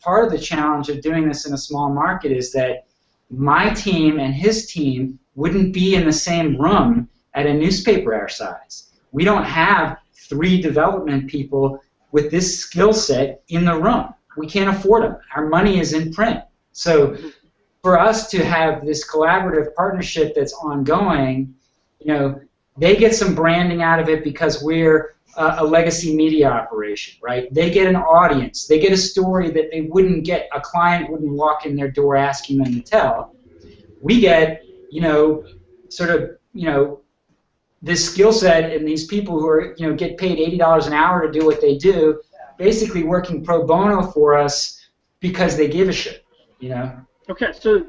part of the challenge of doing this in a small market is that my team and his team wouldn't be in the same room at a newspaper our size. We don't have 3 development people with this skill set in the room. We can't afford them. Our money is in print. So for us to have this collaborative partnership that's ongoing, they get some branding out of it because we're a legacy media operation, right? They get an audience. They get a story that they wouldn't get, a client wouldn't walk in their door asking them to tell. We get, this skill set and these people who are, get paid $80 an hour to do what they do, basically working pro bono for us because they give a shit, Okay, so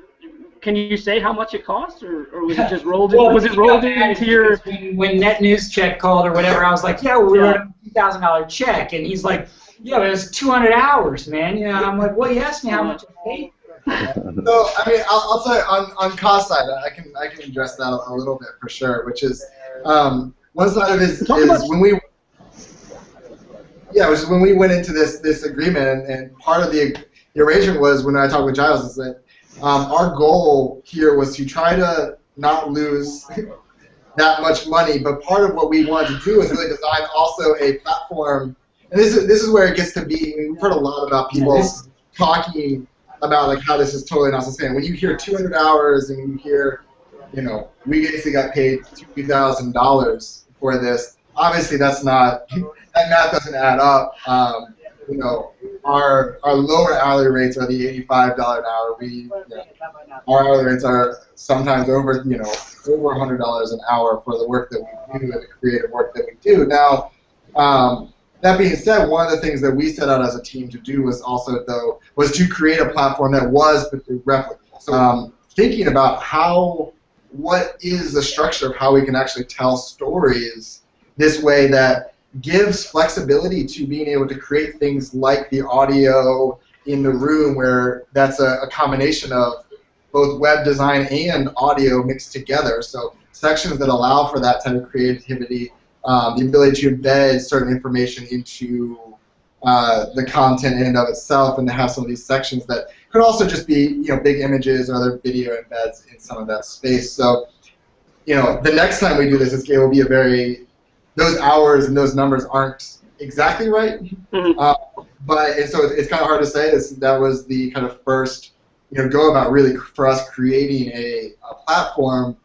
can you say how much it costs, or was it just rolled? Was it rolled into your? When Net News Check called or whatever, I was like, yeah, we wrote a $2,000 check, and he's like, yeah, but it was 200 hours, man. And I'm like, well, he asked me how much I paid. So I mean, I'll tell you on cost side, I can address that a little bit for sure, which is one side of it is when we. Yeah, it was when we went into this agreement, and part of the arrangement was when I talked with Giles is that our goal here was to try to not lose that much money, but part of what we wanted to do is really design also a platform, and this is where it gets to be. We've heard a lot about people talking about like how this is totally not sustainable. When you hear 200 hours and you hear, we basically got paid $2,000 for this. Obviously, that's not. That math doesn't add up. Our lower hourly rates are the $85 an hour. Our hourly rates are sometimes over over $100 an hour for the work that we do, the creative work that we do. Now, that being said, one of the things that we set out as a team to do was to create a platform that was replicable. So thinking about what is the structure of how we can actually tell stories this way that gives flexibility to being able to create things like the audio in the room, where that's a combination of both web design and audio mixed together. So sections that allow for that type of creativity, the ability to embed certain information into the content in and of itself, and to have some of these sections that could also just be big images or other video embeds in some of that space. So the next time we do this, it will be those hours and those numbers aren't exactly right, but so it's kind of hard to say. That was the kind of first go about really for us creating a platform